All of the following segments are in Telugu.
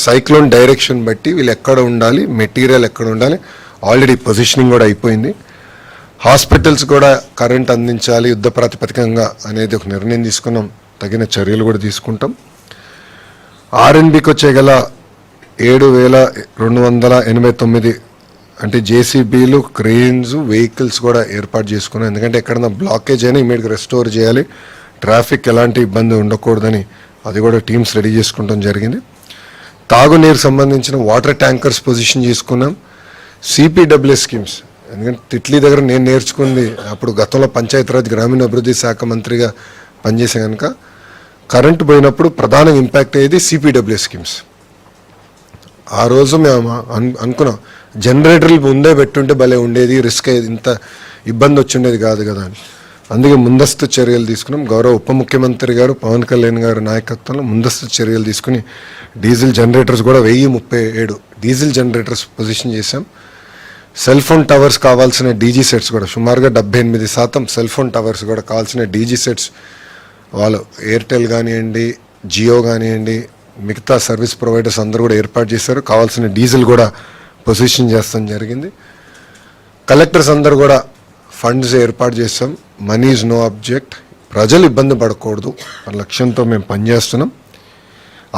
సైక్లోన్ డైరెక్షన్ బట్టి వీళ్ళు ఎక్కడ ఉండాలి, మెటీరియల్ ఎక్కడ ఉండాలి, ఆల్రెడీ పొజిషనింగ్ కూడా అయిపోయింది. హాస్పిటల్స్ కూడా కరెంట్ అందించాలి యుద్ధ ప్రాతిపదికంగా అనేది ఒక నిర్ణయం తీసుకున్నాం. తగిన చర్యలు కూడా తీసుకుంటాం. ఆర్ఎన్బికి వచ్చే గల 7,289 అంటే జేసీబీలు, క్రెయిన్స్, వెహికల్స్ కూడా ఏర్పాటు చేసుకున్నాం. ఎందుకంటే ఎక్కడన్నా బ్లాకేజ్ అయినా ఇమీడియట్గా రెస్టోర్ చేయాలి, ట్రాఫిక్ ఎలాంటి ఇబ్బంది ఉండకూడదని అది కూడా టీమ్స్ రెడీ చేసుకుంటాం జరిగింది. తాగునీరు సంబంధించిన వాటర్ ట్యాంకర్స్ పొజిషన్ చేసుకున్నాం. సిపిడబ్ల్యూ స్కీమ్స్, ఎందుకంటే తిట్లీ దగ్గర నేను నేర్చుకుంది అప్పుడు గతంలో పంచాయతీరాజ్ గ్రామీణాభివృద్ధి శాఖ మంత్రిగా పనిచేసే కనుక కరెంటు పోయినప్పుడు ప్రధాన ఇంపాక్ట్ అయ్యేది సిపిడబ్ల్యూ స్కీమ్స్. ఆ రోజు మేము అనుకున్నాం జనరేటర్లు ముందే పెట్టుంటే భలే ఉండేది, రిస్క్ అయ్యేది, ఇంత ఇబ్బంది వచ్చి ఉండేది కాదు కదా అని. అందుకే ముందస్తు చర్యలు తీసుకున్నాం. గౌరవ ఉప ముఖ్యమంత్రి గారు పవన్ కళ్యాణ్ గారి నాయకత్వంలో ముందస్తు చర్యలు తీసుకుని డీజిల్ జనరేటర్స్ కూడా 1037 డీజిల్ జనరేటర్స్ పొజిషన్ చేశాం. సెల్ ఫోన్ టవర్స్ కావాల్సిన డీజీ సెట్స్ కూడా సుమారుగా 78% సెల్ ఫోన్ టవర్స్ కూడా కావాల్సిన డీజీ సెట్స్ వాళ్ళు ఎయిర్టెల్ కానివ్వండి, జియో కానివ్వండి, మిగతా సర్వీస్ ప్రొవైడర్స్ అందరూ కూడా ఏర్పాటు చేశారు. కావాల్సిన డీజిల్ కూడా పొజిషన్ చేస్తాం జరిగింది. కలెక్టర్స్ అందరూ కూడా ఫండ్స్ ఏర్పాటు చేస్తాం. మనీ ఈజ్ నో ఆబ్జెక్ట్, ప్రజలు ఇబ్బంది పడకూడదు మన లక్ష్యంతో మేము పనిచేస్తున్నాం.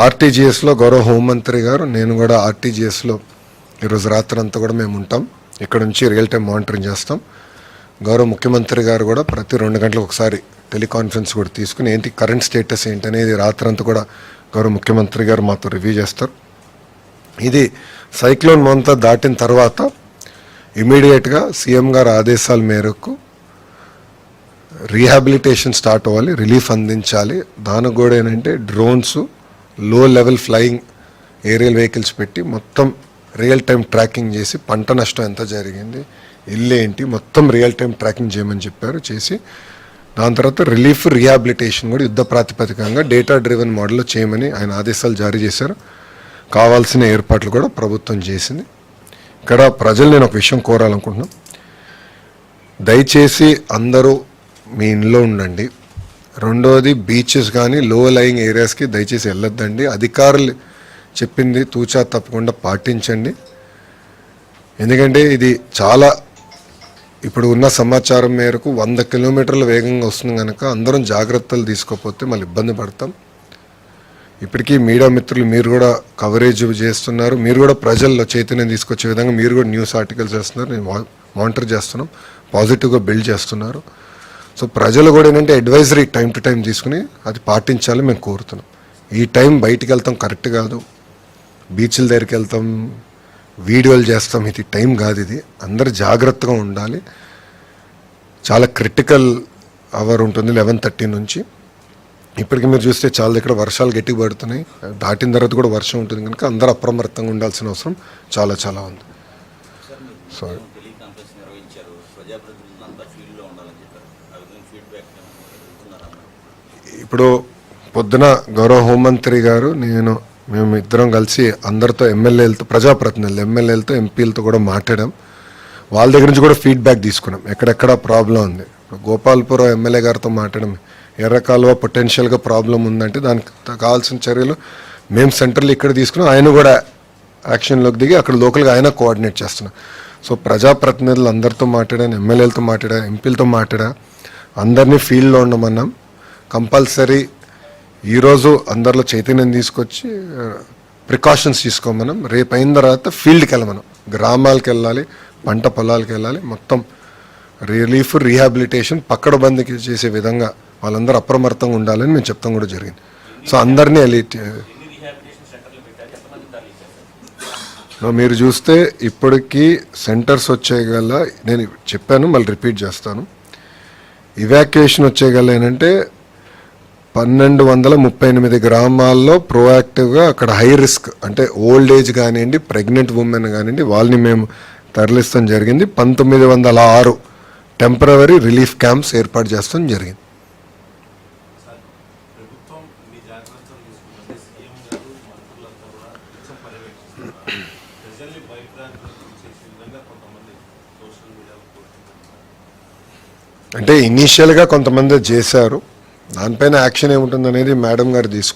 ఆర్టీజీఎస్లో గౌరవ హోంమంత్రి గారు, నేను కూడా ఆర్టీజీఎస్లో ఈరోజు రాత్రి అంతా కూడా మేము ఉంటాం. ఇక్కడ నుంచి రియల్ టైం మానిటరింగ్ చేస్తాం. గౌరవ ముఖ్యమంత్రి గారు కూడా ప్రతి 2 గంటలకు ఒకసారి టెలికాన్ఫరెన్స్ కూడా తీసుకుని ఏంటి కరెంట్ స్టేటస్ ఏంటనేది రాత్రి అంతా కూడా గౌరవ ముఖ్యమంత్రి గారు మాతో రివ్యూ చేస్తారు. ఇది సైక్లోన్ మొంతా దాటిన తర్వాత ఇమీడియట్గా సీఎం గారి ఆదేశాల మేరకు రీహాబిలిటేషన్ స్టార్ట్ అవ్వాలి, రిలీఫ్ అందించాలి. దానికి కూడా ఏంటంటే డ్రోన్స్, లో లెవెల్ ఫ్లయింగ్ ఏరియల్ వెహికల్స్ పెట్టి మొత్తం రియల్ టైం ట్రాకింగ్ చేసి పంట నష్టం ఎంత జరిగింది, ఇల్లు ఏంటి, మొత్తం రియల్ టైం ట్రాకింగ్ చేయమని చెప్పారు. చేసి దాని తర్వాత రిలీఫ్, రీహాబిలిటేషన్ కూడా యుద్ధ ప్రాతిపదికంగా డేటా డ్రివెన్ మోడల్లో చేయమని ఆయన ఆదేశాలు జారీ చేశారు. కావాల్సిన ఏర్పాట్లు కూడా ప్రభుత్వం చేసింది. ఇక్కడ ప్రజలు నేను ఒక విషయం కోరాలనుకుంటున్నాను, దయచేసి అందరూ మీ ఇంట్లో ఉండండి. రెండోది బీచెస్ కానీ లో లయింగ్ ఏరియాస్కి దయచేసి వెళ్ళొద్దండి. అధికారులు చెప్పింది తూచా తప్పకుండా పాటించండి. ఎందుకంటే ఇది చాలా ఇప్పుడు ఉన్న సమాచారం మేరకు 100 కిలోమీటర్ల వేగంగా వస్తుంది కనుక అందరం జాగ్రత్తలు తీసుకోకపోతే మళ్ళీ ఇబ్బంది పడతాం. ఇప్పటికీ మీడియా మిత్రులు మీరు కూడా కవరేజ్ చేస్తున్నారు, మీరు కూడా ప్రజల్లో చైతన్యం తీసుకొచ్చే విధంగా మీరు కూడా న్యూస్ ఆర్టికల్స్ చేస్తున్నారు, నేను మానిటర్ చేస్తున్నాం, పాజిటివ్గా బిల్డ్ చేస్తున్నారు. సో ప్రజలు కూడా ఏంటంటే అడ్వైజరీ టైం టు టైం తీసుకుని అది పాటించాలి మేము కోరుతున్నాం. ఈ టైం బయటికి వెళ్తాం కరెక్ట్ కాదు, బీచ్ల దగ్గరికి వెళ్తాం, వీడియోలు చేస్తాం, ఇది టైం కాదు. ఇది అందరు జాగ్రత్తగా ఉండాలి. చాలా క్రిటికల్ అవర్ ఉంటుంది 11:30 నుంచి. ఇప్పటికి మీరు చూస్తే చాలా దగ్గర వర్షాలు గట్టిగా పడుతున్నాయి, దాటిన తర్వాత కూడా వర్షం ఉంటుంది కనుక అందరూ అప్రమత్తంగా ఉండాల్సిన అవసరం చాలా చాలా ఉంది. సారీ, ఇప్పుడు పొద్దున గౌరవ హోంమంత్రి గారు మేము ఇద్దరం కలిసి అందరితో ఎమ్మెల్యేలతో, ప్రజాప్రతినిధులు, ఎమ్మెల్యేలతో, ఎంపీలతో కూడా మాట్లాడాం. వాళ్ళ దగ్గర నుంచి కూడా ఫీడ్బ్యాక్ తీసుకున్నాం ఎక్కడెక్కడ ప్రాబ్లం ఉంది. గోపాల్పురం ఎమ్మెల్యే గారితో మాట్లాడడం, ఎర్రకాలువ పొటెన్షియల్గా ప్రాబ్లం ఉందంటే దానికి కావాల్సిన చర్యలు మేము సెంట్రల్ ఇక్కడ తీసుకున్నాం. ఆయన కూడా యాక్షన్లోకి దిగి అక్కడ లోకల్గా ఆయన కోఆర్డినేట్ చేస్తున్నాం. సో ప్రజాప్రతినిధులు అందరితో మాట్లాడాను, ఎమ్మెల్యేలతో మాట్లాడా, ఎంపీలతో మాట్లాడా, అందరినీ ఫీల్డ్లో ఉండమన్నాం. కంపల్సరీ ఈరోజు అందరిలో చైతన్యం తీసుకొచ్చి ప్రికాషన్స్ తీసుకోమనం. రేపు అయిన తర్వాత ఫీల్డ్కి వెళ్ళమనం, గ్రామాలకు వెళ్ళాలి, పంట పొలాలకు వెళ్ళాలి, మొత్తం రిలీఫ్, రీహాబిలిటేషన్ పక్కడబందీకి చేసే విధంగా వాళ్ళందరూ అప్రమత్తంగా ఉండాలని మేము చెప్తాం కూడా జరిగింది. సో అందరినీ మీరు చూస్తే ఇప్పటికీ సెంటర్స్ వచ్చేయగల, నేను చెప్పాను మళ్ళీ రిపీట్ చేస్తాను, ఇవాక్యుయేషన్ వచ్చేయగల ఏంటంటే 1238 గ్రామాల్లో ప్రోయాక్టివ్గా అక్కడ హై రిస్క్ అంటే ఓల్డ్ ఏజ్ కానివ్వండి, ప్రెగ్నెంట్ ఉమెన్ కానివ్వండి, వాళ్ళని మేము తరలిస్తాం జరిగింది. 1906 టెంపరవరీ రిలీఫ్ క్యాంప్స్ ఏర్పాటు చేస్తాం జరిగింది. అంటే ఇనీషియల్గా కొంతమంది చేశారు, దానిపైన యాక్షన్ ఏముంటుంది అనేది మేడం గారు తీసుకుంటారు.